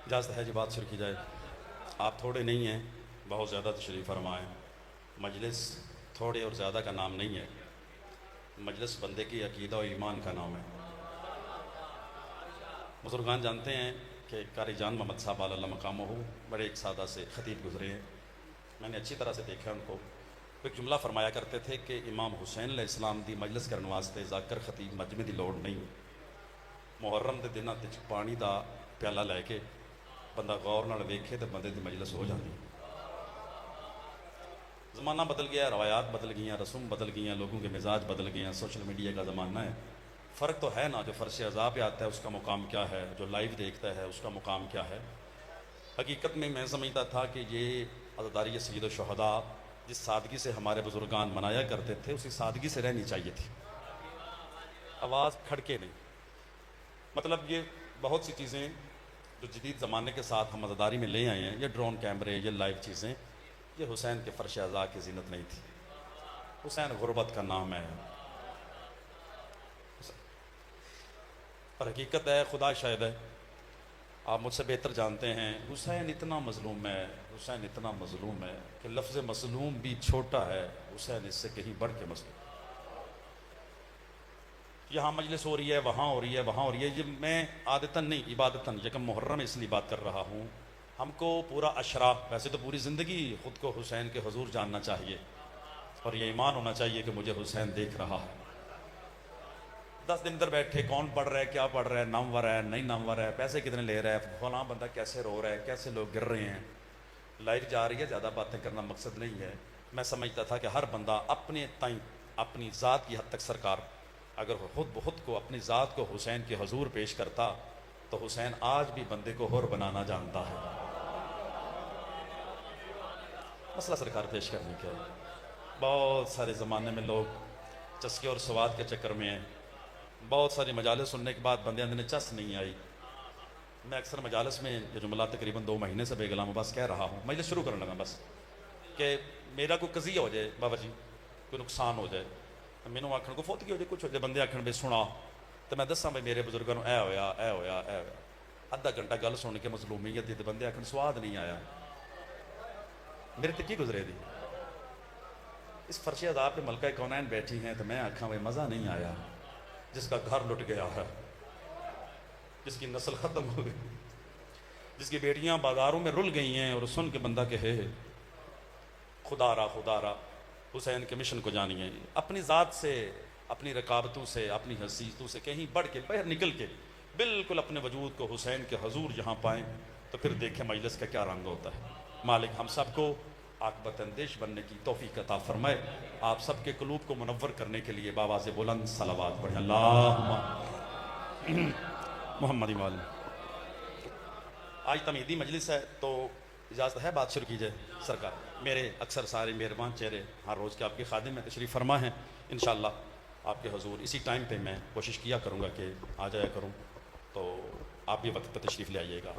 اجازت ہے جی بات شروع کی جائے. آپ تھوڑے نہیں ہیں, بہت زیادہ تشریف فرمائیں. مجلس تھوڑے اور زیادہ کا نام نہیں ہے, مجلس بندے کی عقیدہ و ایمان کا نام ہے. بزرگان جانتے ہیں کہ قاری جان محمد صاحب اللہ مقامہ ہو بڑے ایک سادہ سے خطیب گزرے ہیں. میں نے اچھی طرح سے دیکھا ان کو. ایک جملہ فرمایا کرتے تھے کہ امام حسین علیہ السلام دی مجلس کرنے واسطے ذاکر خطیب مجمع دی لوڑ نہیں. محرم دے دنوں تے پانی دا پیالہ لے کے بندہ غور نال ویکھے تے بندے دی مجلس ہو جاتی. زمانہ بدل گیا, روایات بدل گئیں, رسوم بدل گئیں, لوگوں کے مزاج بدل گئے ہیں. سوشل میڈیا کا زمانہ ہے. فرق تو ہے نا, جو فرش عزا پہ آتا ہے اس کا مقام کیا ہے, جو لائیو دیکھتا ہے اس کا مقام کیا ہے. حقیقت میں سمجھتا تھا کہ یہ عزاداری سید الشہداء جس سادگی سے ہمارے بزرگان منایا کرتے تھے اسی سادگی سے رہنی چاہیے تھی. آواز کھڑکے نہیں. مطلب یہ بہت سی چیزیں جو جدید زمانے کے ساتھ ہم عزاداری میں لے آئے ہیں, یہ ڈرون کیمرے, یہ لائیو چیزیں, یہ حسین کے فرش عزا کی زینت نہیں تھی. حسین غربت کا نام ہے. اور حقیقت ہے, خدا شاہد ہے, آپ مجھ سے بہتر جانتے ہیں, حسین اتنا مظلوم ہے, حسین اتنا مظلوم ہے کہ لفظ مظلوم بھی چھوٹا ہے, حسین اس سے کہیں بڑھ کے مظلوم. یہاں مجلس ہو رہی ہے, وہاں ہو رہی ہے, وہاں ہو رہی ہے. یہ میں عادتاً نہیں, عبادتاً یکم محرم اس لیے بات کر رہا ہوں. ہم کو پورا عشرہ, ویسے تو پوری زندگی خود کو حسین کے حضور جاننا چاہیے اور یہ ایمان ہونا چاہیے کہ مجھے حسین دیکھ رہا ہے. 10 دن ادھر بیٹھے, کون پڑھ رہا ہے, کیا پڑھ رہا ہے, نامور ہے, نہیں نامور ہے, پیسے کتنے لے رہا ہے, فلاں بندہ کیسے رو رہا ہے, کیسے لوگ گر رہے ہیں. لائف جا رہی ہے, زیادہ باتیں کرنا مقصد نہیں ہے. میں سمجھتا تھا کہ ہر بندہ اپنے تائیں اپنی ذات کی حد تک سرکار اگر خود بخود کو اپنی ذات کو حسین کے حضور پیش کرتا تو حسین آج بھی بندے کو حر بنانا جانتا ہے. مسئلہ سرکار پیش کرنے کے. بہت سارے زمانے میں لوگ چسکے اور سواد کے چکر میں ہیں. بہت ساری مجالس سننے کے بعد بندے اندر چس نہیں آئی. میں اکثر مجالس میں یہ جملہ تقریباً 2 مہینے سے بے غلام بس کہہ رہا ہوں. مجلس شروع کرنے لگا بس کہ میرا کوئی قضیہ ہو جائے, بابا جی کوئی نقصان ہو جائے, مینوں آکھن کو فوتگی ہو جائے, کچھ ہو جائے, بندے آکھن بے سنا تو میں دساں بھائی میرے بزرگوں اے ہویا اے ہویا اے ہویا. ادھا گھنٹہ گل سن کے مظلومیت دی, بندے آکھن سواد نہیں آیا. میرے تے کی گزرے دی. اس فرش عزا پہ ملکہ کونین بیٹھی ہیں تو میں آکھاں بھائی مزہ نہیں آیا. جس کا گھر لٹ گیا ہے, جس کی نسل ختم ہو گئی, جس کی بیٹیاں بازاروں میں رل گئی ہیں, اور سن کے بندہ کہے خدا را حسین کے مشن کو جانیے. اپنی ذات سے, اپنی رکابتوں سے, اپنی حیثیتوں سے کہیں بڑھ کے باہر نکل کے بالکل اپنے وجود کو حسین کے حضور جہاں پائیں تو پھر دیکھیں مجلس کا کیا رنگ ہوتا ہے. مالک ہم سب کو عاقبت اندیش بننے کی توفیق عطا فرمائے. آپ سب کے قلوب کو منور کرنے کے لیے بآواز بلند صلوات پڑھیں. اللہم محمد وآلہ. آج تمیدی مجلس ہے تو اجازت ہے بات شروع کیجئے. سرکار میرے اکثر سارے مہربان چہرے ہر روز کے آپ کے خادم میں تشریف فرما ہیں. انشاءاللہ آپ کے حضور اسی ٹائم پہ میں کوشش کیا کروں گا کہ آ جایا کروں, تو آپ بھی وقت پہ تشریف لے آئیے گا.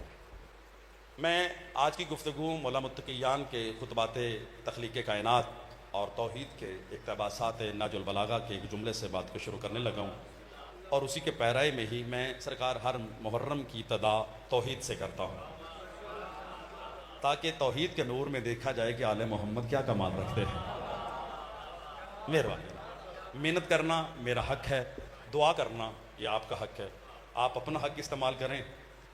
میں آج کی گفتگو مولا متقیان کے خطبات تخلیق کائنات اور توحید کے اقتباسات نہج البلاغہ کے ایک جملے سے بات کو شروع کرنے لگا ہوں, اور اسی کے پیرائے میں ہی میں سرکار ہر محرم کی ابتدا توحید سے کرتا ہوں, تاکہ توحید کے نور میں دیکھا جائے کہ آل محمد کیا کمال رکھتے ہیں. مہربانی. محنت کرنا میرا حق ہے, دعا کرنا یہ آپ کا حق ہے. آپ اپنا حق استعمال کریں,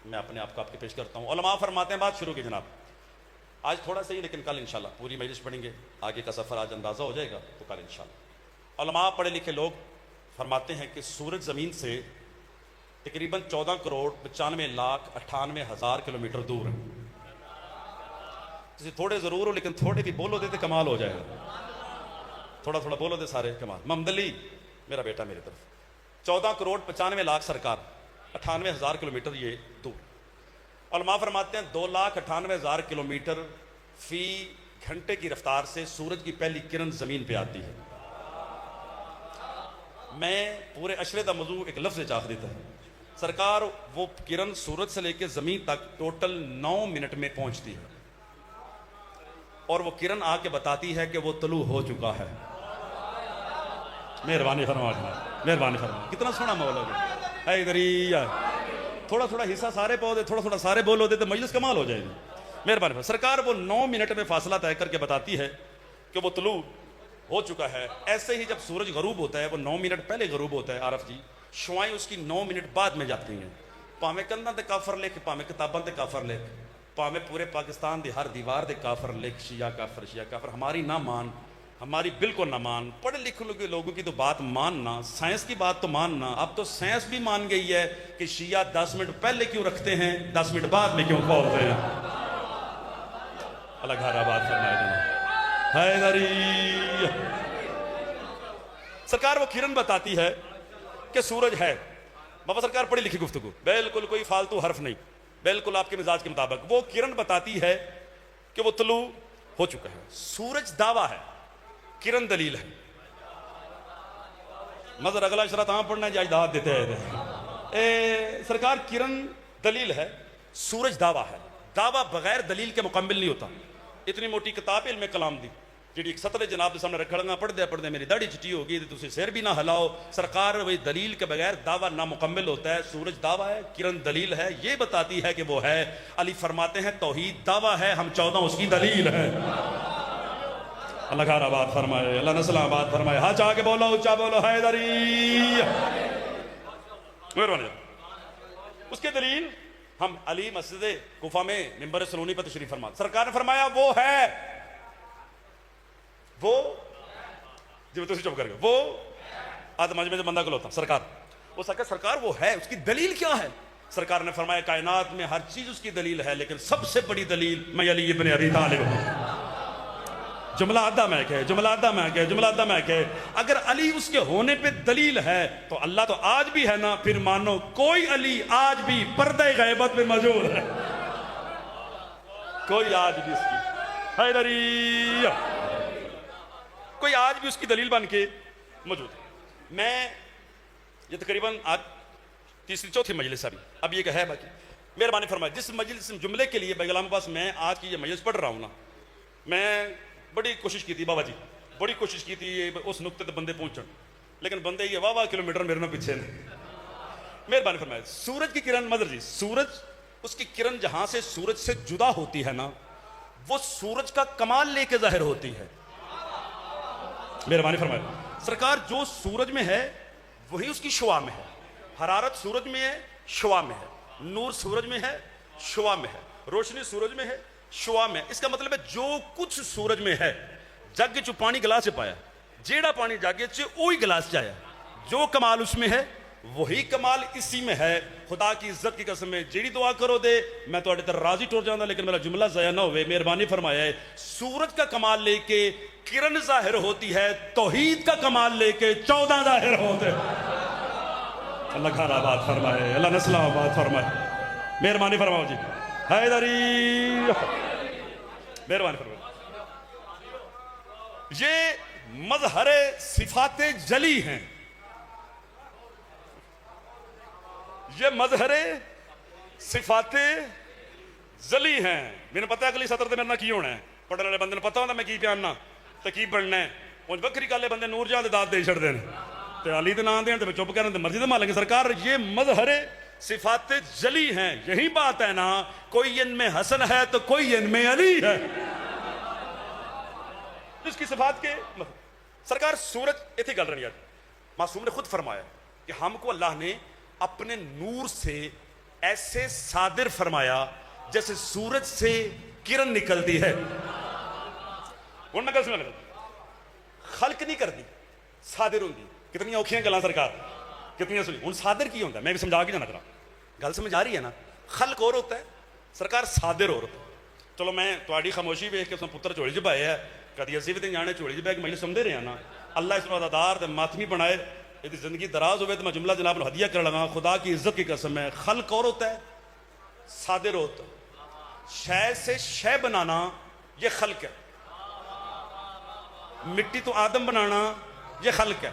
میں اپنے آپ کو آپ کے پیش کرتا ہوں. علماء فرماتے ہیں بات شروع کی جناب. آج تھوڑا سا ہی لیکن کل انشاءاللہ پوری مجلس پڑھیں گے. آگے کا سفر آج اندازہ ہو جائے گا تو کل انشاءاللہ. علماء پڑھے لکھے لوگ فرماتے ہیں کہ سورج زمین سے تقریباً 14,95,98,000 کلومیٹر دور ہے. کسی تھوڑے ضرور ہو لیکن تھوڑے بھی بولو دے تو کمال ہو جائے گا. تھوڑا تھوڑا بولو دے سارے کمال. محمد علی میرا بیٹا میری طرف. 14,95,00,000 سرکار, 98,000 کلومیٹر یہ دور. علماء فرماتے ہیں 2,98,000 کلومیٹر فی گھنٹے کی رفتار سے سورج کی پہلی کرن زمین پہ آتی ہے. میں پورے اشرے دا موضوع ایک لفظ چاہ دیتا ہے. سرکار وہ کرن سورج سے لے کے زمین تک ٹوٹل 9 منٹ میں پہنچتی ہے, اور وہ کرن آ کے بتاتی ہے کہ وہ طلوع ہو چکا ہے. مہربانی فرما, مہربانی فرما. کتنا سونا مولا ہے. حیدری تھوڑا تھوڑا حصہ سارے پودے تھوڑا تھوڑا سارے بول ہوتے تو مجلس کمال ہو جائے گی. مہربانی. سرکار وہ 9 منٹ میں فاصلہ طے کر کے بتاتی ہے کہ وہ طلوع ہو چکا ہے. ایسے ہی جب سورج غروب ہوتا ہے وہ 9 منٹ پہلے غروب ہوتا ہے عارف جی, شعائیں اس کی 9 منٹ بعد میں جاتی ہیں. پاویں کندا تے کافر لکھ, پاویں کتاباں تے کافر لکھ, پاویں پورے پاکستان دی ہر دیوار دے کافر لکھ, شیعہ کافر. ہماری نہ مان, ہماری بالکل نہ مان. پڑھے لکھے لوگوں کی تو بات ماننا, سائنس کی بات تو ماننا. اب تو سائنس بھی مان گئی ہے کہ شیعہ 10 منٹ پہلے کیوں رکھتے ہیں, 10 منٹ بعد میں کیوں کھولتے ہیں. اللہ گھر آباد فرمائے جناب. حیدری. سرکار وہ کرن بتاتی ہے کہ سورج ہے. بابا سرکار پڑھی لکھی گفتگو, بالکل کوئی فالتو حرف نہیں, بالکل آپ کے مزاج کے مطابق. وہ کرن بتاتی ہے کہ وہ طلوع ہو چکا ہے. سورج دعویٰ ہے, کرن دلیل ہے. مظہر اگلا اشارہ تاں پڑھنا ہے جی اجداد دیتے ہیں. سرکار کرن دلیل ہے, سورج دعویٰ ہے. دعویٰ بغیر دلیل کے مکمل نہیں ہوتا. اتنی موٹی کتاب علم کلام دی جی ایک سطر جناب کے سامنے رکھ لگا, پڑھتے میری داڑھی چٹی ہوگی تو تسی سر بھی نہ ہلاؤ. سرکار وہی دلیل کے بغیر دعویٰ نامکمل ہوتا ہے. سورج دعویٰ ہے, کرن دلیل ہے, یہ بتاتی ہے کہ وہ ہے. علی فرماتے ہیں توحید دعویٰ ہے, ہم 14 اس کی دلیل ہے. اللہ گھر آباد فرمائے, اللہ نسل آباد فرمائے. ہاں چاہ کے بولو, اونچا بولو, حیدری. مہربانی. اس کے دلیل ہم علی مسجد کوفہ میں منبر سلونی پر تشریف فرما. سرکار نے فرمایا وہ ہے, وہ جی تو چپ کر گئے, وہ آدم مجمع سے بندہ کل ہوتا. سرکار وہ سرکار وہ ہے, اس کی دلیل کیا ہے. سرکار نے فرمایا کائنات میں ہر چیز اس کی دلیل ہے, لیکن سب سے بڑی دلیل میں علی ابن ابی طالب ہوں. جملہ آدھا میں کہ جملہ آدھا میں کہ اگر علی اس کے ہونے پہ دلیل ہے تو اللہ تو آج بھی ہے نا. پھر مانو کوئی علی آج بھی پردہ غیبت میں موجود ہے, کوئی آج بھی اس کی حیدری, کوئی آج بھی اس کی دلیل بن کے موجود ہے. میں یہ تقریباً آج تیسری چوتھی مجلس اب یہ کہ ہے باقی. مہربانی فرمائے جس مجلس جملے کے لیے بیگلام پاس میں آج کی یہ مجلس پڑھ رہا ہوں نا, میں بڑی کوشش کی تھی بابا جی, بڑی کوشش کی تھی اس نقطے تے بندے پہنچن, لیکن بندے یہ واہ کلومیٹر میرے نہ پیچھے نے. مہربانی فرمائے. سورج کی کرن مدر جی, سورج اس کی کرن جہاں سے سورج سے جدا ہوتی ہے نا, وہ سورج کا کمال لے کے ظاہر ہوتی ہے. مہربانی فرمائے. سرکار جو سورج میں ہے وہی اس کی شعاع میں ہے. حرارت سورج میں ہے, شعاع میں ہے. نور سورج میں ہے, شعاع میں ہے. روشنی سورج میں ہے, شعاع میں. اس کا مطلب ہے جو کچھ سورج میں ہے جگ چو پانی گلاس سے پایا, جیڑا پانی جاگے چے وہی گلاس چایا. جو کمال اس میں ہے وہی کمال اسی میں ہے. خدا کی عزت کی قسم میں جیڑی دعا کرو دے میں تو اڑے تر راضی ٹور جانا, لیکن میرا جملہ ضائع نہ ہوئے. مہربانی فرمایا ہے سورج کا کمال لے کے کرن ظاہر ہوتی ہے, توحید کا کمال لے کے 14 ظاہر ہوتے. اللہ گھر آباد فرمائے, اللہ نسل آباد فرمائے. مہربانی فرماؤ جی حیدری. مہربانی فرمائے. یہ مظہر صفات جلی ہیں, یہ مظہر صفات جلی ہیں. میں نے پتا ہے اگلی سطر تے میرے نہ کی ہونا ہے. پڑھنے والے بندے نے پتا ہوتا میں کی پیاننا تے کی پڑھنا ہے. وہ بکری کالے بندے نور جہاں دے داد دے چھڑ دین تے علی دے نام دین تے چپ کرن تے مرضی دے مالک. سرکار یہ مظہر صفات جلی ہیں. یہی بات ہے نا, کوئی ان میں حسن ہے تو کوئی ان میں علی ہے. اس کی صفات کے سرکار سورج ایتھی گل رہی ہے. معصوم نے خود فرمایا کہ ہم کو اللہ نے اپنے نور سے ایسے صادر فرمایا جیسے سورج سے کرن نکلتی ہے. ان میں گل سنا خلق نہیں کرتی, صادر ہوندی. کتنی اوکھیاں گلاں سرکار, کتنی سنی. ان صادر کی ہوتا ہے, میں بھی سمجھا کے جانا کرا. گل سمجھ آ رہی ہے نا. خلق اور ہوتا ہے, سرکار صادر اور ہوتا ہے. چلو میں تھوڑی خاموشی ویکھ کے اس پتر چوڑی چ پائے ہے, کدی اسی بھی جانے چوڑی چ پہ کے مجھے سمجھتے رہے نا. اللہ اس کو عزادار تے ماتمی بنائے, یہ زندگی دراز ہوئے تو میں جملہ جناب ہدیہ کر لگا. خدا کی عزت کی قسم ہے, خلق اور ہوتا ہے, صادر ہوتا ہے. شے سے شے بنانا یہ خلق ہے. مٹی تو آدم بنانا یہ خلق ہے.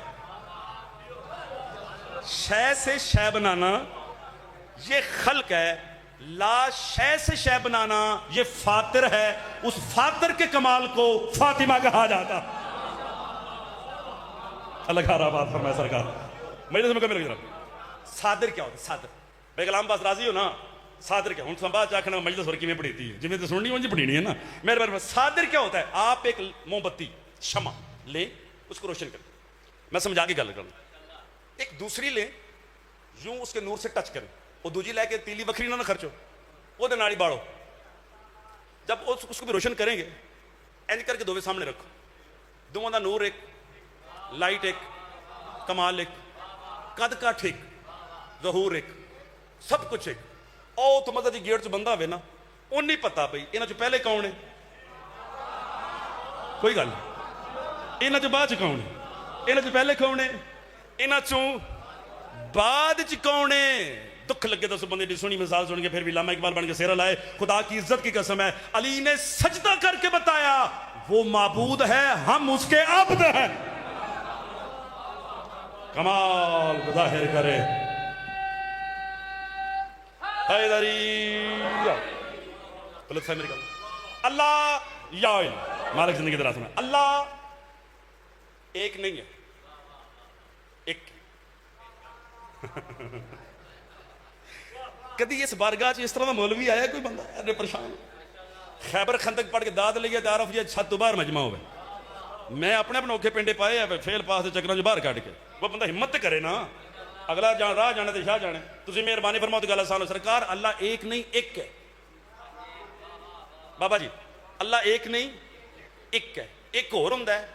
شے سے شے بنانا یہ خلق ہے. لا شے سے شے بنانا یہ فاتر ہے. اس فاتر کے کمال کو فاطمہ کہا جاتا. اللہ گھر آباد فرمائے سرکار. مجلس مکمل جناب. صادر کیا ہوتا ہے؟ صادر بے کلام باز راضی ہو نا؟ صادر کیا ہوں سنبھال چاکھنا مجلس اور کیویں پڑھیتی ہے جی تو سننی ہوں جی پڑھینی ہے نا میرے بارے میں صادر کیا ہوتا ہے آپ ایک موم بتی شمع لیں اس کو روشن کریں میں سمجھا کے گل کروں ایک دوسری لیں یوں اس کے نور سے ٹچ کریں وہ دوجی لے کے تیلی بکری نہ خرچو وہ ناڑی باڑو جب اس کو بھی روشن کریں گے اینج کر کے دوویں سامنے رکھو دونوں دا نور ایک لائٹ ایک کمال ایک قد کاٹھ ایک ظہور ایک سب کچھ ایک او تو مطلب جی گیٹ چ بندہ ہوئے نا ان نہیں پتا بھئی انہاں چ پہلے کون ہے کوئی گل انہاں چ بعد چ کون ہے انہاں چ پہلے کون ہے انہاں چوں بعد چ کون ہے دکھ لگے تو بندے دی سنی مثال سن کے پھر بھی علامہ اقبال بن کے سیرہ لائے خدا کی عزت کی قسم ہے علی نے سجدہ کر کے بتایا وہ معبود ہے ہم اس کے عبد ہیں کمال ظاہر کرے حیدری غلط فہمی میری گل اللہ یا مالک زندگی دراز میں اللہ ایک نہیں ہے ایک کدی اس بارگاہ اس طرح کا مولوی آیا کوئی بندہ ارے پریشان خیبر خندق پڑھ کے داد لگیا تعارف یہ چھت باہر مجمع ہوئے میں اپنے اوکھے پنڈے پائے ہیں فیل پاس سے چکروں جو باہر کاٹ کے وہ بندہ ہمت کرے نا اگلا جان راہ جانے تو شاہ جانے تسی مہربانی فرماؤ تو گل آسان ہو سرکار اللہ ایک نہیں ایک ہے بابا جی اللہ ایک نہیں ایک ہے ایک اور ہوندا ہے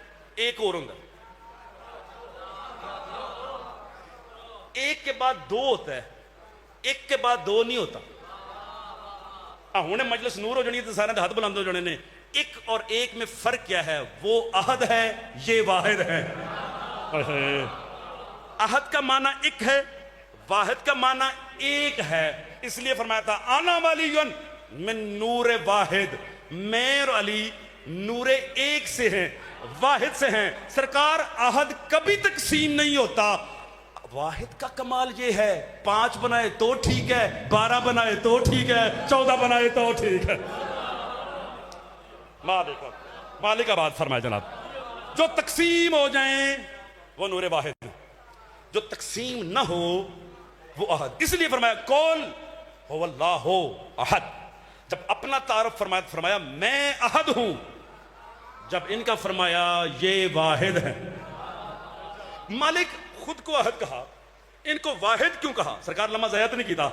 ایک اور ہوندا ہے ایک کے بعد دو ہوتا ہے ایک کے بعد دو نہیں ہوتا ہونے مجلس نور ہو جانی تو سارے ہاتھ بلند ہو جانے نے ایک اور ایک میں فرق کیا ہے وہ احد ہے یہ واحد ہے احد کا معنی ایک ہے واحد کا معنی ایک ہے اس لیے فرمایا تھا آنا والی من نور واحد میں اور علی نور ایک سے ہیں واحد سے ہیں سرکار احد کبھی تقسیم نہیں ہوتا واحد کا کمال یہ ہے 5 بنائے تو ٹھیک ہے 12 بنائے تو ٹھیک ہے 14 بنائے تو ٹھیک ہے مالک آباد فرمائے جناب جو تقسیم ہو جائیں وہ نور واحد جو تقسیم نہ ہو وہ احد اس لیے فرمایا قول هو اللہ احد جب اپنا تعارف فرمایا میں احد ہوں جب ان کا فرمایا یہ واحد ہے مالک خود کو احد کہا ان کو واحد کیوں کہا سرکار لمحہ ضیاعت نہیں کیتا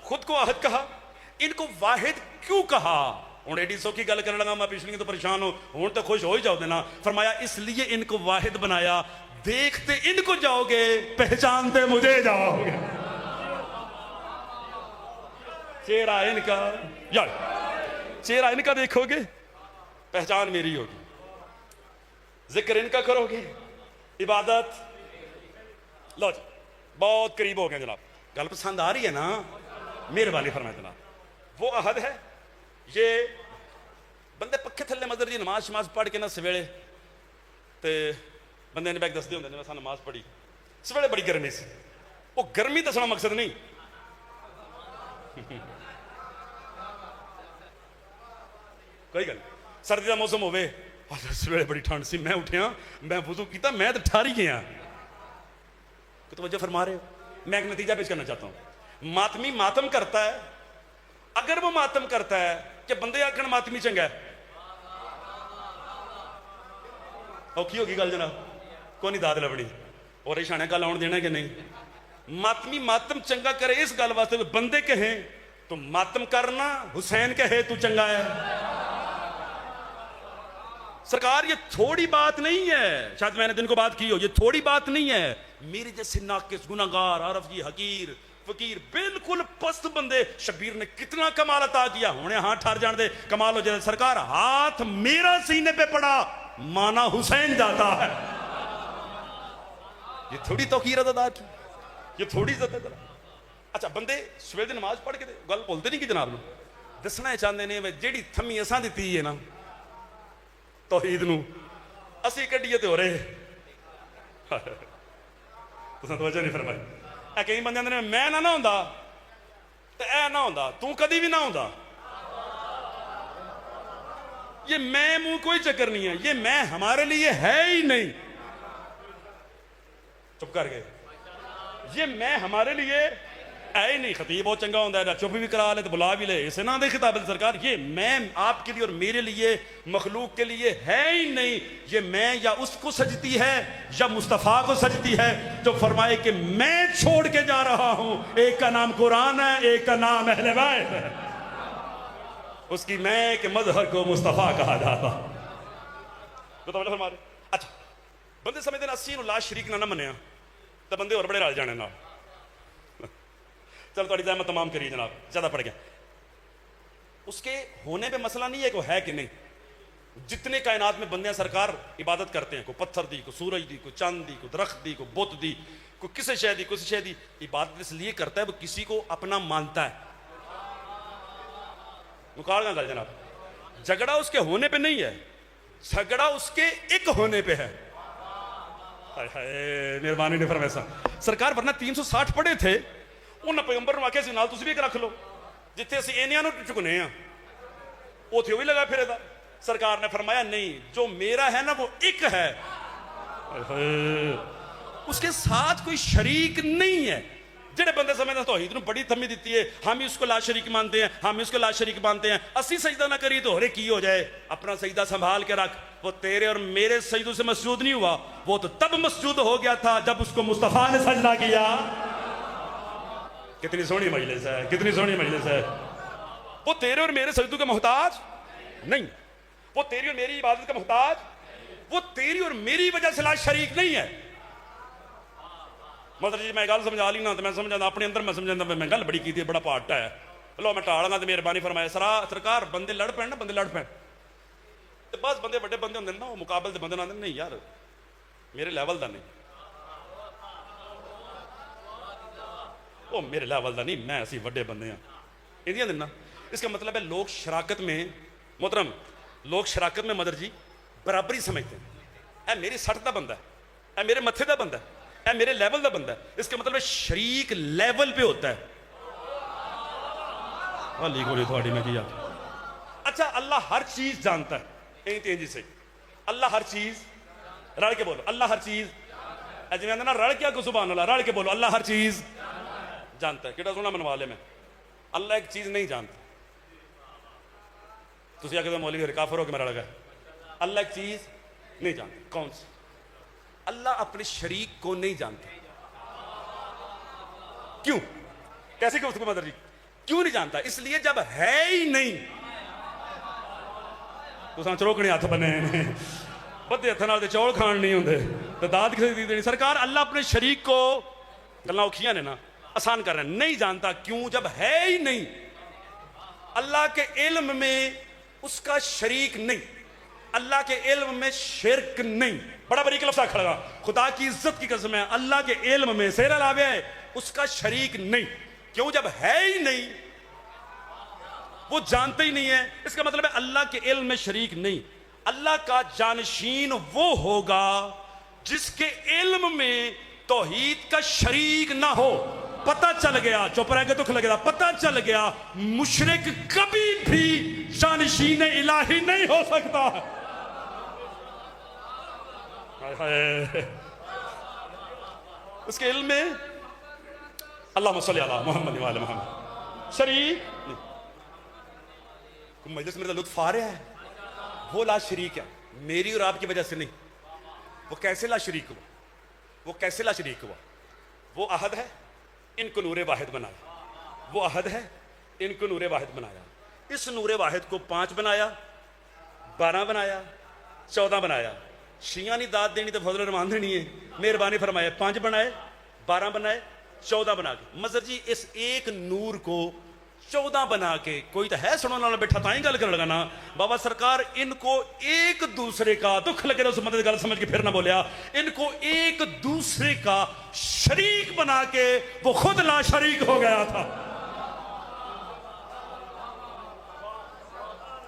خود کو احد کہا ان کو واحد کیوں کہا ہوں ایڈی سوکھی گل کرنے لگا میں پچھلی تو پریشان ہوں تو خوش ہو ہی جاؤ دینا فرمایا اس لیے ان کو واحد بنایا دیکھتے ان کو جاؤ گے پہچانتے مجھے جاؤ گے چہرہ ان کا یار چہرہ ان کا دیکھو گے پہچان میری ہوگی ذکر ان کا کرو گے عبادت لو جی بہت قریب ہو گئے جناب گل پسند آ رہی ہے نا مہربانی فرمائے جناب وہ احد ہے یہ بندے پکھے تھلے مدر جی نماز شماز پڑھ کے نا سویرے تے بندے نے بیک دس دے ہوندے نے نماز پڑھی سویرے بڑی گرمی سی وہ گرمی دسنا مقصد نہیں کوئی گل سردی کا موسم ہوئے سویرے بڑی ٹھنڈ سی میں اٹھیا میں وضو کیتا میں تو ٹھاری گیا توجہ فرما رہے ہو میں ایک نتیجہ پیش کرنا چاہتا ہوں ماتمی ماتم کرتا ہے اگر وہ ماتم کرتا ہے کہ بندے آکھن ماتمی چنگا ہے اوکھی ہوگی گل جناب کون نہیں داد لبنی اور اشانے گل آن دینا کہ نہیں ماتمی ماتم چنگا کرے اس گل واسطے بندے کہیں تو ماتم کرنا حسین کہے تو چنگا ہے سرکار یہ تھوڑی بات نہیں ہے شاید میں نے دن کو بات کی ہو یہ تھوڑی بات نہیں ہے میرے جیسے ناقص گناہگار عرف جی حقیر فقیر بالکل پست بندے شبیر نے کتنا کمال عطا کیا ہونے ہاں ٹھار جان دے کمال ہو جائے سرکار ہاتھ میرا سینے پہ پڑا مانا حسین جاتا ہے یہ تھوڑی توقیر ادا کی یہ تھوڑی عزت ہے اچھا بندے سویرے دی نماز پڑھ کے گل بولتے نہیں کہ جناب نو دسنا چاہتے نے جیڑی تھمی اساں دتی ہے نا توحید نو اسی کڈیے تے ہو رہے تساں توجہ نہیں فرمائی اے کئی بندے نے میں نہ ہوندا تے اے نہ ہوندا تو کدی بھی نہ ہوندا یہ میں منہ کوئی چکر نہیں ہے یہ میں ہمارے لیے ہے ہی نہیں چپ کر گئے یہ میں ہمارے لیے ہے ہی نہیں. خطیب بہت چنگا ہوتا ہے نا, چپ بھی کرا لے تو بلا بھی لے, اسے نہ دے خطاب سرکار. یہ میں آپ کے لیے اور میرے لیے مخلوق کے لیے ہے ہی نہیں. یہ میں یا اس کو سجتی ہے یا مصطفیٰ کو سجتی ہے جو فرمائے کہ میں چھوڑ کے جا رہا ہوں, ایک کا نام قرآن ہے, ایک کا نام اہل بیت ہے. اس کی میں کے مظہر کو مصطفیٰ کہا جاتا. تو توجہ فرما رہے. اچھا بندے سمجھتے ہیں اسی لا شریک نہ منیا تو بندے اور بڑے رل جانے نال. چل تھوڑی زحمت تمام کریے جناب, زیادہ پڑ گیا. اس کے ہونے پہ مسئلہ نہیں ہے کہ وہ ہے کہ نہیں. جتنے کائنات میں بندے سرکار عبادت کرتے ہیں, کوئی پتھر دی, کوئی سورج دی, کوئی چاند دی, کوئی درخت دی, کوئی بت دی, کوئی کسی شے دی, کسی شے دی. عبادت اس لیے کرتا ہے وہ کسی کو اپنا مانتا ہے. مکار گا گل جناب, جھگڑا اس کے ہونے پہ نہیں ہے, جھگڑا اس کے ایک ہونے پہ ہے. مہربانی نے فرمایا سرکار ورنہ 360 پڑھے تھے انہاں پیغمبر نو آکھیا سی نال تسی بھی ایک رکھ لو, جتھے اسی اینیاں نو چکنے ہاں اوتھے وہی لگا پھرے دا. سرکار نے فرمایا نہیں, جو میرا ہے نا وہ ایک ہے, اس کے ساتھ کوئی شریک نہیں ہے. جڑے بندے سمجھتے ہیں توحید نو بڑی تھمی دیتی ہے, ہم اس کو لا شریک مانتے ہیں, ہم اس کو لا شریک مانتے ہیں, اسی سجدہ نہ کری تو ہرے کی ہو جائے. اپنا سجدہ سنبھال کے رکھ. وہ تیرے اور میرے سجدوں سے مسجود نہیں ہوا, وہ تو تب مسجود ہو گیا تھا جب اس کو مصطفیٰ نے سجدہ کیا. کتنی سونی مجلس ہے, کتنی سونی مجلس ہے. وہ تیرے اور میرے سجدوں کا محتاج نہیں, وہ تیری اور میری عبادت کا محتاج, وہ تیری اور میری وجہ سے لا شریک نہیں ہے. مطلب جی میں گل سمجھا لی نا تو میں سمجھا اپنے اندر میں سمجھا میں گل بڑی کی تھی, بڑا پاٹا ہے, لو میں ٹاڑا گا تو مہربانی فرمایا. سرکار بندے لڑ پین نا, بندے لڑ پین تو بس بندے بڑے بندے ہوندے نا, وہ مقابل دے بندے نہ نہیں یار میرے لیول دا نہیں, وہ میرے لیول دا نہیں, میں اسی وڈے بندے ہیں اندیاں دینا. اس کا مطلب ہے لوگ شراکت میں, محترم لوگ شراکت میں مدر جی برابری سمجھتے ہیں. اے میری سٹ دا بندہ ہے, اے میرے متھے دا بندہ ہے, اے میرے لیول دا بندہ ہے. اس کا مطلب ہے شریک لیول پہ ہوتا ہے. علی گولی تھوڑی میں کیا. اچھا اللہ ہر چیز جانتا ہے, جی سے اللہ ہر چیز, رڑ کے بولو اللہ ہر چیز. جی میں نا رڑ کیا کو سبحان اللہ, رڑ کے بولو اللہ ہر چیز جانتا ہے. کیڑا سونا منوا لے میں, اللہ ایک چیز نہیں جانتا. تسی آگے تو مولوی کافر ہو کے میرا لگا, اللہ ایک چیز نہیں جانتا. کون سی؟ اللہ اپنے شریک کو نہیں جانتا. کیوں؟ کیسے کہ اس کو مدر جی کیوں نہیں جانتا؟ اس لیے جب ہے ہی نہیں. تو سان چروکنے ہاتھ بنے بدے ہاتھ نال تے چول کھان نہیں ہوندے تو داد کسے دی دینی. سرکار اللہ اپنے شریک کو گلاں اوکھیاں نے نا آسان کر رہے ہیں, نہیں جانتا. کیوں؟ جب ہے ہی نہیں. اللہ کے علم میں اس کا شریک نہیں, اللہ کے علم میں شرک نہیں. بڑا بریک لفظ کھڑا, خدا کی عزت کی قسم ہے, اللہ کے علم میں سیر علاوہ ہے اس کا شریک نہیں. کیوں؟ جب ہے ہی نہیں, وہ جانتے ہی نہیں ہے. اس کا مطلب ہے اللہ کے علم میں شریک نہیں. اللہ کا جانشین وہ ہوگا جس کے علم میں توحید کا شریک نہ ہو. پتہ چل گیا, چپ رہ کے دکھ لگے گا, پتہ چل گیا مشرک کبھی بھی جانشین الہی نہیں ہو سکتا. اس کے علم میں اللہم صلی اللہ محمد وعلی محمد شریک. مجلس میرا لطف آ رہا ہے, وہ لا شریک ہے میری اور آپ کی وجہ سے نہیں. وہ کیسے لا شریک ہوا؟ وہ کیسے لا شریک ہوا؟ وہ احد ہے, ان کو نور واحد بنایا. وہ احد ہے, ان کو نور واحد بنایا. اس نور واحد کو 5 بنایا, 12 بنایا, 14 بنایا. شیعہ نہیں داد دینی تو فضل رحمان دینی ہے. مہربانی فرمائے 5 بنائے, 12 بنائے, 14 بنا کے. مظہر جی اس ایک نور کو 14 بنا کے کوئی تو ہے سنو نال بیٹھا تائیں گل کر لگا نا. بابا سرکار ان کو ایک دوسرے کا دکھ لگے اس مدد گل سمجھ کے پھر نہ بولیا, ان کو ایک دوسرے کا شریک بنا کے وہ خود لا شریک ہو گیا تھا.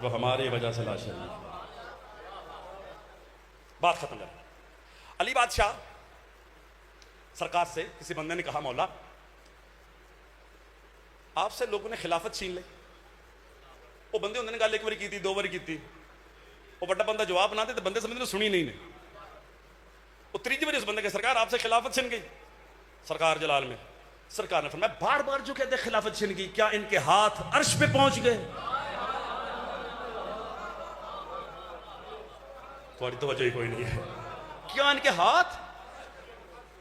وہ ہماری وجہ سے لا شریک. بات ختم کر. علی بادشاہ سرکار سے کسی بندے نے کہا مولا آپ سے لوگوں نے خلافت چھین لے. وہ بندے انہوں نے گل 1 بار کی تھی, 2 بار کی تھی. وہ بڑا بندہ جواب نہ دے تو بندے سمجھتے سنی نہیں نے. وہ 3 بار اس بندے کے سرکار آپ سے خلافت چھن گئی. سرکار جلال میں سرکار نے فرمایا بار بار جو کہتے خلافت چھن گئی، کیا ان کے ہاتھ عرش پہ پہنچ گئے؟ تھوڑی توجہ ہی کوئی نہیں ہے. کیا ان کے ہاتھ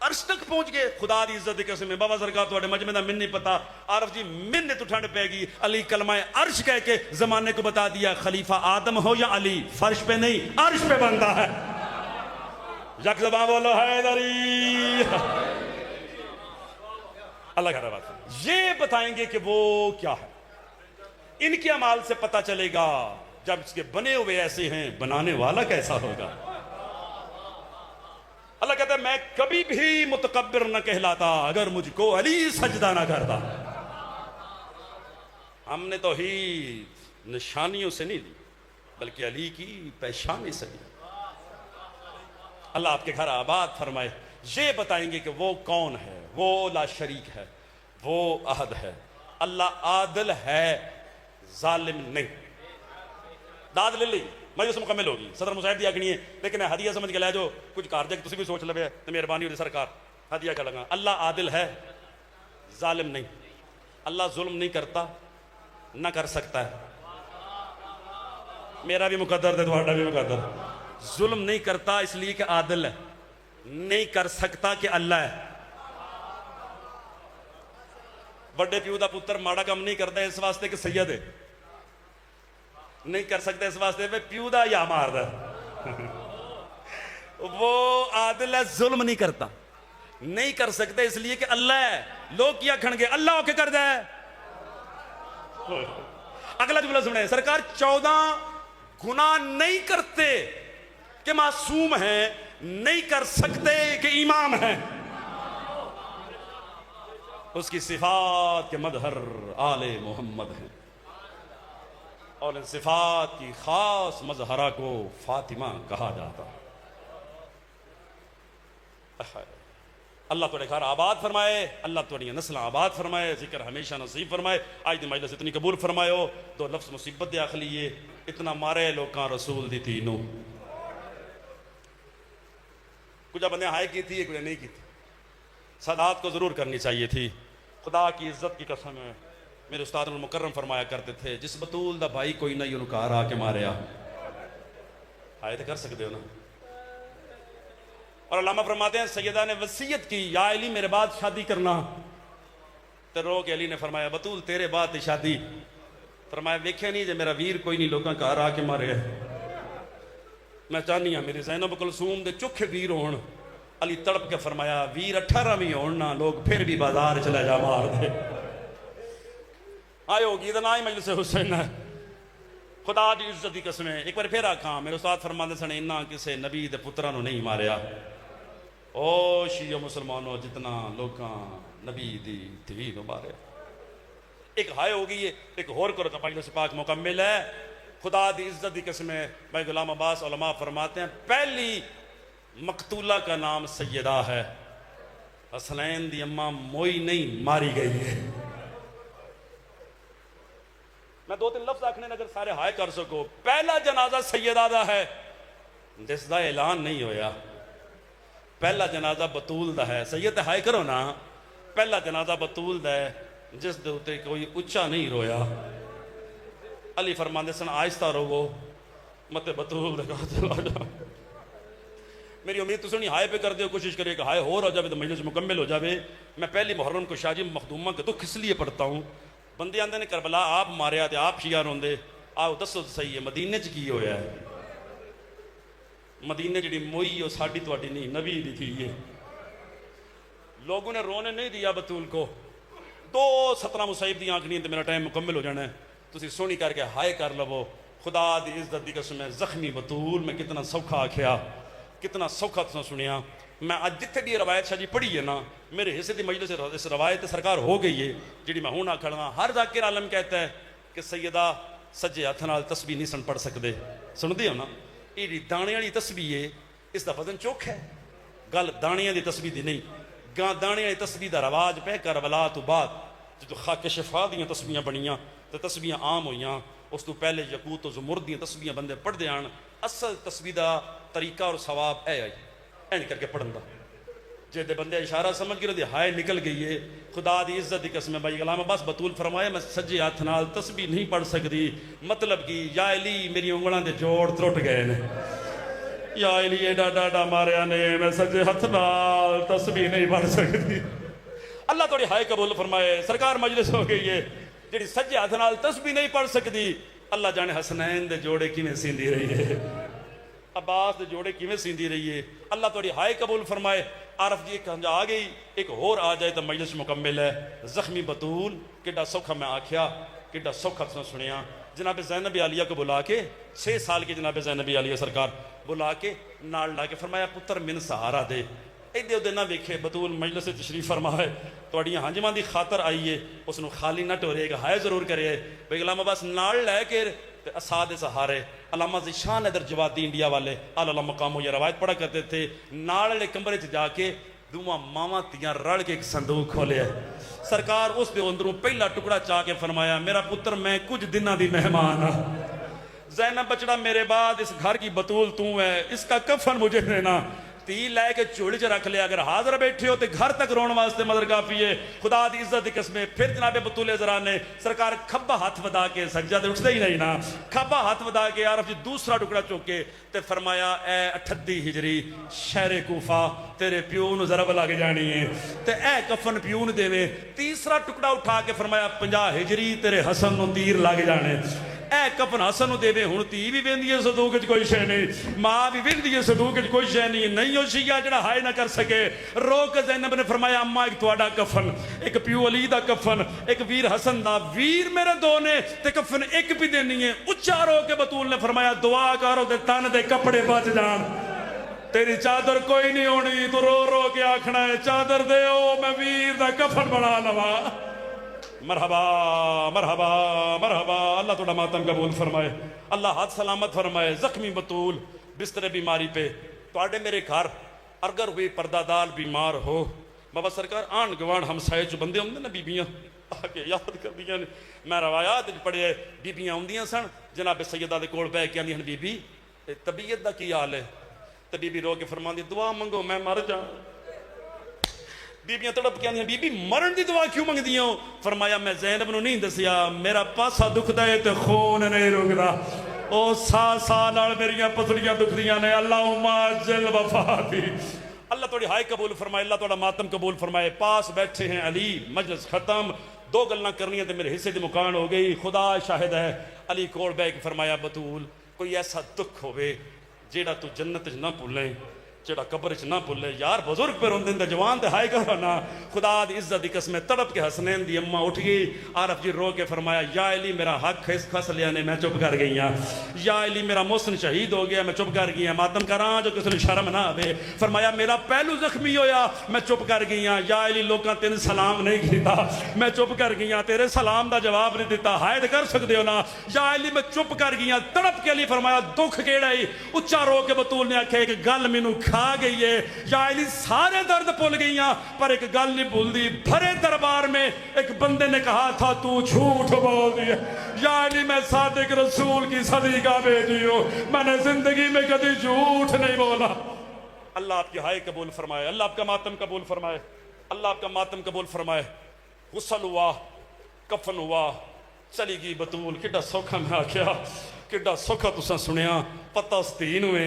عرش تک پہنچ گئے؟ خدا دی عزت قسم ہے بابا سرکار تھوڑے مجمع دا من نہیں پتا. عارف جی منت اٹھانے پہ گی. علی کلمہ عرش کہہ کے زمانے کو بتا دیا خلیفہ آدم ہو یا علی فرش پہ نہیں عرش پہ بنتا ہے. یک زبان بولو حیدری. اللہ کا بات یہ بتائیں گے کہ وہ کیا ہے. ان کے اعمال سے پتہ چلے گا. جب اس کے بنے ہوئے ایسے ہیں بنانے والا کیسا ہوگا. اللہ کہتا ہے میں کبھی بھی متکبر نہ کہلاتا اگر مجھ کو علی سجدہ نہ کرتا. ہم نے توحید نشانیوں سے نہیں لی بلکہ علی کی پیشانی سے لی. اللہ آپ کے گھر آباد فرمائے. یہ بتائیں گے کہ وہ کون ہے. وہ لا شریک ہے، وہ احد ہے. اللہ عادل ہے، ظالم نہیں. داد لے لی مجلس مکمل ہوگی. صدر مصاحب دیا کنی ہے لیکن ہدیہ سمجھ کے لے جو کچھ کار جائے تسی بھی سوچ لے تو مہربانی ہوتی سرکار ہدیہ کا لگا. اللہ عادل ہے، ظالم نہیں. اللہ ظلم نہیں کرتا، نہ کر سکتا ہے. میرا بھی مقدر ہے تمہارا بھی مقدر. ظلم نہیں کرتا اس لیے کہ عادل ہے، نہیں کر سکتا کہ اللہ ہے. بڑے پیو دا پتر ماڑا کام نہیں کرتا اس واسطے کہ سید ہے. نہیں کر سکتا اس واسطے پہ پیو دا یا مار دا. وہ عادل ہے، ظلم نہیں کرتا. نہیں کر سکتا اس لیے کہ اللہ ہے. لوگ کیا کھڑ گے اللہ ہو کے کر دے. اگلا جملہ سنیں. سرکار 14 گناہ نہیں کرتے کہ معصوم ہیں، نہیں کر سکتے کہ امام ہیں. اس کی صفات کے مظہر آل محمد ہیں اور ان صفات کی خاص مظہرہ کو فاطمہ کہا جاتا. اللہ تو گھر آباد فرمائے، اللہ تو نسل آباد فرمائے، ذکر ہمیشہ نصیب فرمائے. آج دی مجلس اتنی قبول فرمائے ہو. 2 لفظ مصیبت دے آخلیے اتنا مارے لوکاں رسول دی تینوں. کچھ بندے ہائے کی تھی کچھ نہیں کی تھی. سادات کو ضرور کرنی چاہیے تھی. خدا کی عزت کی قسم ہے میرے استاد المکرم فرمایا کرتے تھے جس بطول دا بھائی کوئی نہ یوں کار آ کے ماریا. آئے تو کر سکتے ہو نا. اور علامہ فرماتے ہیں سیدہ نے وصیت کی یا علی میرے بعد شادی کرنا. تو رو کے علی نے فرمایا بطول تیرے بعد شادی. فرمایا ویکھے نہیں جے میرا ویر کوئی نہیں لوگاں کار آ کے مارے. میں چاہنی ہاں میری زینب کلثوم دے چوکھے ویر ہون. علی تڑپ کے فرمایا ویر 18ویں ہوننا لوگ پھر بھی بازار چلا جا مار دے. آئے ہوگی تو نہ ہی مجلس حسین ہے. خدا دی عزت دی قسمیں ایک بار پھر آکھاں میرے استاد فرماندے سن انہاں کسے نبی دے پترانو نہیں ماریا. او شیعہ مسلمانوں جتنا لوکاں نبی دی دھی نو ماریا. ایک ہائے ہوگی ایک ہور کرو تو مجلس پاک مکمل ہے. خدا دی عزت دی قسمیں بھائی غلام عباس علماء فرماتے ہیں پہلی مقتولہ کا نام سیدہ ہے. حسنین دی اماں موئی نہیں ماری گئی ہے. میں 2-3 لفظ آکھنے اگر سارے ہائے کر سکو. پہلا جنازہ سیدہ دا ہے جس دا اعلان نہیں ہویا. پہلا جنازہ بطول دا ہے. سید ہائے کرو نا. پہلا جنازہ بطول دا ہے جس دے ہوتے کوئی اچھا نہیں رویا. علی فرماندے سن آہستہ رو مت بطول دا کہا. میری امید تو سنی ہائے پہ کر دے کوشش کرے کہ ہائے ہو رہا جاوے تو مجلس مکمل ہو جاوے. میں پہلی محرم کو شاہ جی مخدومہ کے دکھ اس لیے پڑھتا ہوں. بندے آندے نے کربلا آپ ماریا تے آپ شیعہ روندے. آؤ دسو صحیح ہے مدینے چ کی ہویا ہے. مدینے جڑی موئی ہو ساڑی تواڈی نہیں نبی دی تھی. یہ لوگوں نے رونے نہیں دیا بطول کو. 2 17 مصیب دی آنکھ نہیں تو میرا ٹائم مکمل ہو جانا ہے. تسی سونی کر کے ہائے کر لو. خدا دی عزت دی قسم ہے زخمی بطول میں کتنا سوکھا آکھیا کتنا سوکھا تساں سنیا. میں آج جتھے بھی روایت شاہ جی پڑھی ہے نا میرے حصے دی مجلس اس روایت سرکار ہو گئی ہے جڑی میں ہوں نہ کھڑا. ہر ذاکر عالم کہتا ہے کہ سیدہ سجے ہاتھ نال تسبیح نہیں سن پڑھ سکتے. سنتے ہو نا یہ دانے والی تسبیح ہے اس دا وزن چوکھ ہے. گل دانیاں دی تسبیح دی نہیں. گاں دانے والی تسبیح دا رواج پہ کربلا تو بعد جدو خاک شفا دیاں تسبیحاں بنیاں تو تسبیحاں عام ہوئیاں. اس تو پہلے یقوت و زمرد دیاں تسبیحاں بندے پڑھ دے آن. اصل تسبیح دا طریقہ اور ثواب اے آئی این کر کے پڑھن دا. جے دے بندے اشارہ سمجھ گئے دی ہائے نکل گئی ہے خدا دی عزت دی قسم بھائی غلام عباس بطول فرمایا میں سجے ہاتھ نال تسبیح نہیں پڑھ سکتی مطلب کی یا علی میری انگلاں دے جوڑ ترٹ گئے نے یا علی ایڈا ڈاڈا ماریا نے میں سجے ہاتھ نال تسبیح نہیں پڑھ سکتی اللہ توڑی ہائے قبول فرمائے سرکار مجلس ہو گئی ہے جڑی سجے ہاتھ نال تسبیح نہیں پڑھ سکتی اللہ جانے حسنین دے جوڑے کیویں سیندی رہی ہے عباس دے جوڑے کیویں سیندی رہی ہے اللہ توڑی ہائے قبول فرمائے عارف جی ایک ہنجا آ گئی ایک اور آ جائے تو مجلس مکمل ہے زخمی بطول کڈا سوکھا میں آکھیا کڈا سوکھا تساں سنیا جناب زینب عالیہ کو بلا کے 6 سال کی جناب زینب عالیہ سرکار بلا کے نال لا کے فرمایا پتر من سہارا دے ایدے دے نہ ویکھے بطول مجلس تشریف فرمائے توڑیاں ہنجواں دی خاطر آئیے اس نو خالی نہ ٹورے گا ہائے ضرور کرے بھئی غلام عباس نال لے کے اساد سہارے علامہ ذیشان حیدر جوادی انڈیا والے اعلیٰ مقاموں یہ روایت پڑھا کرتے تھے نالے کمرے چ جا کے دوواں ماواں تیاں رڑ کے ایک صندوق کھولے ہے سرکار اس دے اندروں پہلا ٹکڑا چاہ کے فرمایا میرا پتر میں کچھ دنہ دی مہمان ہاں زینب بچڑا میرے بعد اس گھر کی بطول تو ہے اس کا کفن مجھے دینا تی لے کے چوڑی چ رکھ لے اگر حاضر بیٹھے ہو تو گھر تک رون واسطے مدر کافی ہے خدا دی عزت دی قسمیں پھر جناب بطول عزرا نے سرکار کھبا ہاتھ ودا کے سجدہ دے اٹھتے ہی نہیں نا کھبا ہاتھ ودا کے عارف جی دوسرا ٹکڑا چوکے تے فرمایا اے 38 ہجری شہر کوفہ تیرے پیون ضرب لگ جانی ہے تے اے کفن پیون دے میں تیسرا ٹکڑا اٹھا کے فرمایا 50 ہجری تیرے حسن نو تیر لگ جانے اے کفن حسن نو دے دے ہن تی بھی ویندی ہے صدوق وچ کوئی شے نہیں ماں بھی ویندی ہے صدوق وچ کوئی شے نہیں ہو شیعہ جڑا ہائے نہ کر سکے رو کے زینب نے فرمایا اماں ایک تہاڈا کفن ایک پیو علی دا کفن ایک ویر حسن دا ویر میرے دو نے تے کفن ایک بھی دینی ہے اچا رو کے بطول نے فرمایا دعا کرو تے تن دے کپڑے بچ جان تیری چادر کوئی نہیں ہونی تو رو رو کے آکھنا ہے چادر دے او میں ویر دا کفن بنا لوا مرحبا مرحبا مرحبا اللہ توڑا ماتم قبول فرمائے اللہ ہاتھ سلامت فرمائے زخمی بطول بستر بیماری پہ توڑے میرے گھر اگر ہوئی پردہ دار بیمار ہو بابا سرکار آن گوان ہم سائے جو بندے ہوں نا بیبیاں آگے یاد کر دیا میں روایات پڑھے بیبیاں ہوں سن جناب سیدہ دے کول بے کیا بی بی طبیعت دا کی حال ہے تو بی بی رو کے فرمان دی دعا منگو میں مر جاؤں بیبیاں تڑپ کے آنی بی بی مرن دی دعا کیوں منگ دیاں فرمایا میں زینب نو نہیں دسیا میرا پاسا دکھ دائے تے خون نہیں رک دا او سال میریاں پتلیاں دکھ دیاں نے اللہم عجل وفاتی اللہ توڑی ہائے قبول فرمائے اللہ توڑا ماتم قبول فرمائے پاس بیٹھے ہیں علی مجلس ختم 2 گلنا کرنی ہیں تے میرے حصے دی مکان ہو گئی خدا شاہد ہے علی کوڑ بیک فرمایا بطول کوئی ایسا دکھ ہوئے جیڑا تو جنت نہ پھولیں جڑا قبر چ نہ بھولے یار بزرگ پہ روندے تے جوان تے ہائے کرو نا خدا دی عزت دی قسم تڑپ کے حسنین دی اماں اٹھ گئی عارف جی رو کے فرمایا یا علی میرا حق کھس لیا نے میں چپ کر گئی ہاں یا علی میرا محسن شہید ہو گیا میں چپ کر گئی ہاں ماتم کراں جو کسی شرم نہ آوے فرمایا میرا پہلو زخمی ہویا میں چپ کر گئی ہاں یا علی لوکاں تین سلام نہیں کیتا میں چپ کر گئی ہاں تیرے سلام دا جواب نہیں دیتا ہائے کر سکدے ہو نا یا علی میں چپ کر گئی ہاں تڑپ کے علی فرمایا دکھ کیڑا ہی اچا رو کے بطول نے آکھے کہ گل مینوں کھا گئی ہے یا علی سارے درد بھول گئی ہیں پر ایک گل نہیں بھول دی بھرے دربار میں ایک بندے نے کہا تھا تو جھوٹ بول دیا یا علی میں صادق رسول کی صدیقہ بیٹی ہوں میں نے زندگی میں کبھی جھوٹ نہیں بولا اللہ آپ کی ہائے قبول فرمائے اللہ آپ کا ماتم قبول فرمائے اللہ آپ کا ماتم قبول فرمائے غسل ہوا کفن ہوا چلی گئی بطول کڈا سوکھا میں آکھیا کڈا سوکھا تساں سنیا پتہ اس تین ہوئے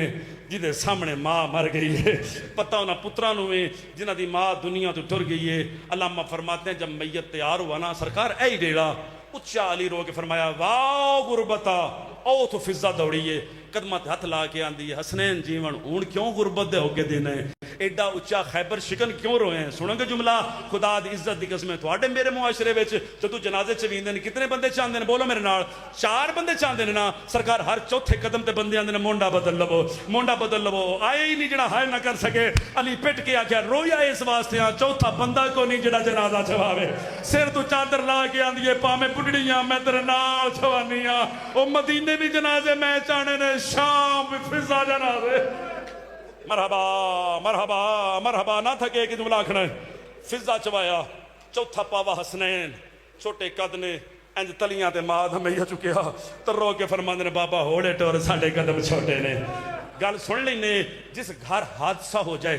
جدے سامنے ماں مر گئی ہے پتہ انہاں پتران ہوئے جنہ دی ماں دنیا تو ٹر گئی ہے علامہ فرماتے ہیں جب میت تیار ہوا نا سرکار اے ڈیڑا اچھا علی رو کے فرمایا واو غربتا او تو فضا دوڑیے قدمت ہاتھ لا کے آندی ہے حسنین جیون اون کیوں غربت دے ہوگے دینے ایڈا اچھا خیبر شکن کیوں روئے ہیں سنیں گے جملہ خدا دی عزت دی قسمیں تھوڑے میرے معاشرے وچ جدو جنازے چویندے نے کتنے بندے چاندے نے بولو میرے نال 4 بندے چاندے نے نا سرکار ہر چوتھے قدم تے بندے آندے نے مونڈا بدل لو آئے ہی نہیں جڑا ہائے نہ کر سکے علی پٹ کے آکھیا رویا اس واسطے ہاں چوتھا بندہ کو نہیں جڑا جنازہ چھواوے سر تو چادر لا کے آندی ہے پامیں بڈڑیاں میں تیرے نال چھوانیاں او مدینے بھی جنازے میں چانے نے شام بھی فضا جنازے مرحبا مرحبا مرحبا نہ تھکے کہ جملہ آکھنا ہے فضا چوایا چوتھا پاوا حسنین چھوٹے قد نے انج تلیاں تے ماد ہمیں یہ چکیا ترو کے فرماندے نے بابا ہوڑے ٹور ساڑے قدم چھوٹے نے گل سن لینے جس گھر حادثہ ہو جائے